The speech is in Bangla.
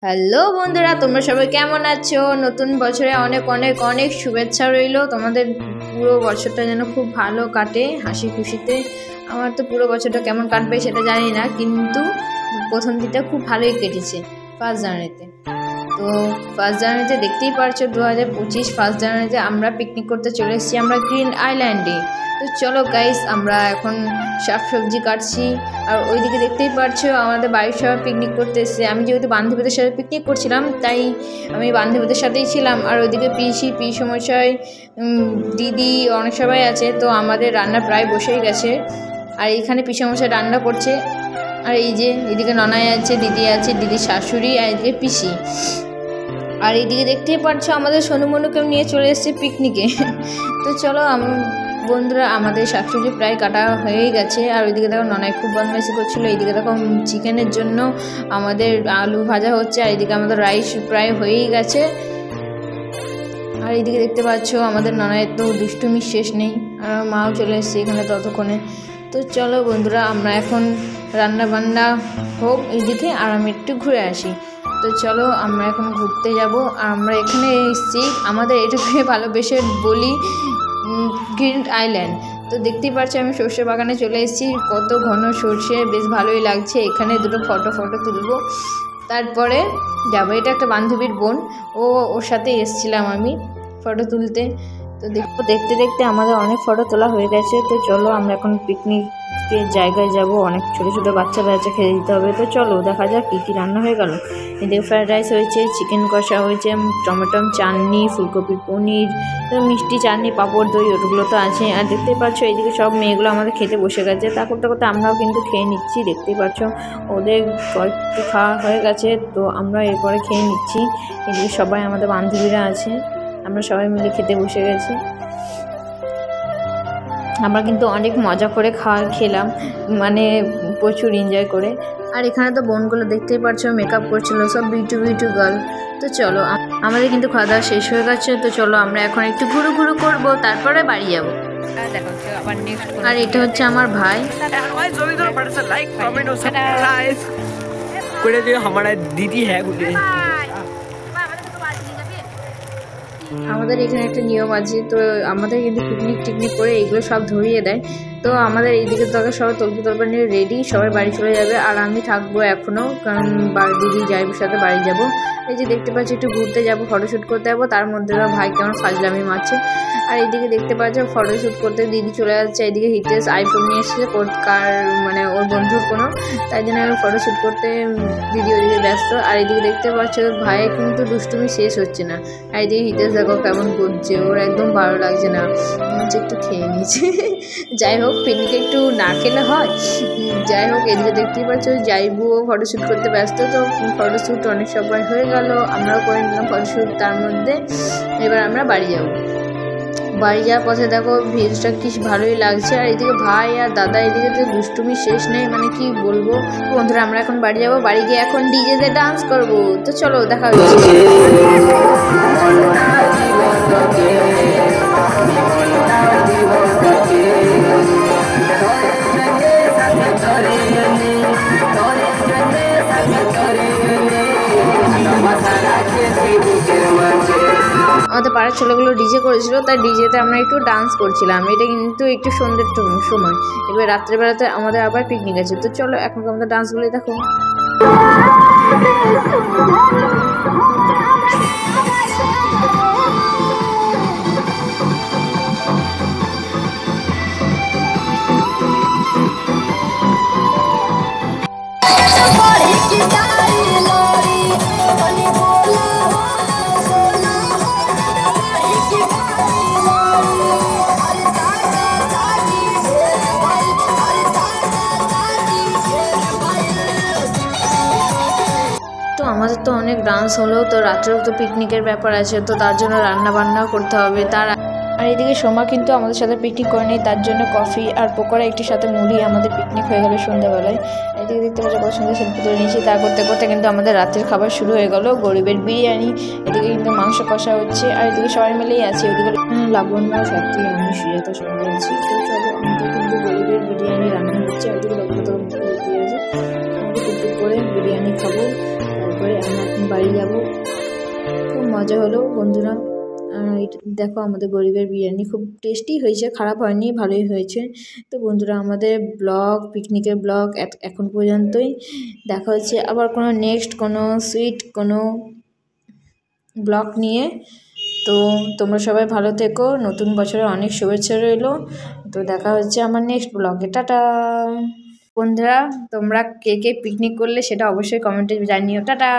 হ্যালো বন্ধুরা, তোমরা সবাই কেমন আছো? নতুন বছরে অনেক অনেক অনেক শুভেচ্ছা রইলো। তোমাদের পুরো বছরটা যেন খুব ভালো কাটে, হাসি খুশিতে। আমার তো পুরো বছরটা কেমন কাটবে সেটা জানি না, কিন্তু প্রথম দিনটা খুব ভালোই কেটেছে ফার্স্ট জানুয়ারিতে। তো ফার্স্ট জানুয়ারিতে দেখতেই পারছো 2025 ফার্স্ট জানুয়ারিতে আমরা পিকনিক করতে চলে এসেছি আমরা গ্রিন আইল্যান্ডে। তো চলো গাইস, আমরা এখন শাকসবজি কাটছি। আর ওইদিকে দেখতেই পারছো আমাদের বাড়ির সবাই পিকনিক করতে এসেছে। আমি যেহেতু বান্ধবীদের সাথে পিকনিক করছিলাম তাই আমি বান্ধবীদের সাথেই ছিলাম। আর ওইদিকে পিসমশাই, দিদি, অনেক সবাই আছে। তো আমাদের রান্না প্রায় বসেই গেছে। আর এইখানে পিসমশাই রান্না করছে। আর এই যে এদিকে ননাই আছে, দিদি আছে, দিদির শাশুড়ি, আর এদিকে পিসি। আর এইদিকে দেখতেই পাচ্ছ আমাদের সোনুমনুকে নিয়ে চলে এসেছে পিকনিকে। তো চলো বন্ধুরা, আমাদের শাকসবজি প্রায় কাটা হয়ে গেছে। আর ওইদিকে দেখো ননাই খুব বদমাইশি করছিলো। এইদিকে দেখো চিকেনের জন্য আমাদের আলু ভাজা হচ্ছে। আর এইদিকে আমাদের রাইস প্রায় হয়েই গেছে। আর এইদিকে দেখতে পাচ্ছ আমাদের ননাইয়ের তো দুষ্টুমির শেষ নেই। আর মাও চলে এসছে এখানে ততক্ষণে। তো চলো বন্ধুরা, আমরা এখন রান্না বান্না হোক এইদিকে, আর আমি একটু ঘুরে আসি। তো চলো আমরা এখন ঘুরতে যাব। আর আমরা এখানে এসেছি, আমাদের এটাকে ভালোবেসে বলি গ্রিন আইল্যান্ড। তো দেখতেই পাচ্ছি আমি সর্ষে বাগানে চলে এসেছি। কত ঘন সর্ষে, বেশ ভালোই লাগছে। এখানে দুটো ফটো তুলবো, তারপরে যাবো। এটা একটা বান্ধবীর বোন, ওর সাথে এসেছিলাম আমি ফটো তুলতে। তো দেখতে দেখতে আমাদের অনেক ফটো তোলা হয়ে গেছে। তো চলো আমরা এখন পিকনিকের জায়গায় যাব। অনেক ছোটো ছোটো বাচ্চারা আছে, খেতে দিতে হবে। তো চলো দেখা যাক কী কী রান্না হয়ে গেল। এদিকে ফ্রায়েড রাইস হয়েছে, চিকেন কষা হয়েছে, টমেটো চাটনি, ফুলকপির পনির, মিষ্টি চাটনি, পাঁপড়, দই, ওগুলো তো আছে। আর দেখতেই পাচ্ছ এইদিকে সব মেয়েগুলো আমাদের খেতে বসে গেছে। তা করতে করতে আমরাও কিন্তু খেয়ে নিচ্ছি। দেখতেই পাচ্ছ ওদের একটু খাওয়া হয়ে গেছে, তো আমরা এরপরে খেয়ে নিচ্ছি। এদিকে সবাই আমাদের বান্ধবীরা আছে, আমরা সবাই মিলে খেতে বসে গেছি। আমরা কিন্তু অনেক মজা করে খেলাম, মানে প্রচুর এনজয় করে। আর এখানে তো বোনগুলো দেখতেই পাচ্ছ মেকআপ করছিল, সব বিউটি গার্ল। তো চলো আমাদের কিন্তু খাওয়া দাওয়া শেষ হয়ে গেছে। তো চলো আমরা এখন একটু ঘুরু করবো, তারপরে বাড়ি যাবো। আর এটা হচ্ছে আমার ভাই। দিদি হ্যাঁ, আমাদের এখানে একটা নিয়ম আছে। তো আমাদের কিন্তু পিকনিক করে এইগুলো সব ধরিয়ে দেয়। তো আমাদের এইদিকে তো সবাই তলপা নিয়ে রেডি, সবাই বাড়ি চলে যাবে। আর আমি থাকবো এখনও, কারণ দিদি যাইবার সাথে বাড়ি যাব। এই যে দেখতে পাচ্ছি একটু ঘুরতে যাব, ফটোশ্যুট করতে যাবো। তার মধ্যে ভাই কেমন ফাজলামি মারছে। আর এইদিকে দেখতে পাচ্ছ ফটোশ্যুট করতে দিদি চলে যাচ্ছে। এইদিকে হিতেশ আইফোন নিয়ে এসেছে, মানে ওর বন্ধুর কোনো, তাই জন্য ফটোশ্যুট করতে দিদি ওইদিকে ব্যস্ত। আর এইদিকে দেখতে পাচ্ছ ভাই কিন্তু দুষ্টুমি শেষ হচ্ছে না। আর এইদিকে হিতেশ দেখো কেমন করছে, ওর একদম ভালো লাগছে না, একটু খেয়ে নিয়েছে। যাই হোক, পিকনিকে একটু না খেলে হয়। যাই হোক, এদিকে দেখতেই পাচ্ছ যাইবুও ফটোশ্যুট করতে ব্যস্ত। তো ফটোশ্যুট অনেক সবাই হয়ে গেল, আমরাও করে নিলাম ফটোশ্যুট। তার মধ্যে এবার আমরা বাড়ি যাব। বাড়ি যাওয়ার পথে দেখো ভিউজটা কি ভালোই লাগছে। আর এদিকে ভাই আর দাদা এদিকে তো দুষ্টুমি শেষ নেই, মানে কি বলবো। বন্ধুরা, আমরা এখন বাড়ি যাব, বাড়ি গিয়ে এখন ডিজেতে ডান্স করব। তো চলো দেখা হচ্ছে। আমাদের পাড়ার ছেলেগুলো ডিজে করেছিল, তাই ডিজেতে আমরা একটু ডান্স করছিলাম। এটা কিন্তু একটু সন্ধ্যের সময়। এবার রাত্রেবেলাতে আমাদের আবার পিকনিক আছে। তো চলো এখন আমাদের ডান্সগুলো দেখো। আমাদের তো অনেক ডান্স হলো। তো রাত্রেও তো পিকনিকের ব্যাপার আছে, তো তার জন্য রান্না বান্নাও করতে হবে। আর এদিকে সোমা কিন্তু আমাদের সাথে পিকনিক করেনি, তার জন্য কফি আর পকোড়া একটির সাথে মুড়ি আমাদের পিকনিক হয়ে গেল সন্ধ্যাবেলায়। এদিকে দেখতে পাচ্ছি কত সুন্দর সেলফি তুলে নিয়েছি। তা করতে করতে কিন্তু আমাদের রাতের খাবার শুরু হয়ে গেল, গরিবের বিরিয়ানি। এদিকে কিন্তু মাংস কষা হচ্ছে। আর এদিকে সবাই মিলেই আছে, ওদিকে লাবণ্য, সাথী, আমি, সুজাতা সবাই আছি। তো চলো আমাদের কিন্তু গরিবের বিরিয়ানি রান্না হচ্ছে। ওদিকে লক্ষ্য দিয়ে আছে, আমাদের টুকটুক করে বিরিয়ানি খাবো। করে আমরা এখন বাড়ি যাব। খুব মজা হলো বন্ধুরা। দেখো আমাদের গরিবের বিরিয়ানি খুব টেস্টি হয়েছে, খারাপ হয়নি, ভালোই হয়েছে। তো বন্ধুরা আমাদের ব্লগ, পিকনিকের ব্লগ এখন পর্যন্তই। দেখা হচ্ছে আবার কোনো নেক্সট কোনো সুইট কোনো ব্লগ নিয়ে। তো তোমরা সবাই ভালো থেকো, নতুন বছরে অনেক শুভেচ্ছা রইলো। তো দেখা হচ্ছে আমার নেক্সট ব্লগে। টাটা বন্ধুরা, তোমরা কে কে পিকনিক করলে সেটা অবশ্যই কমেন্টে জানিও। টাটা।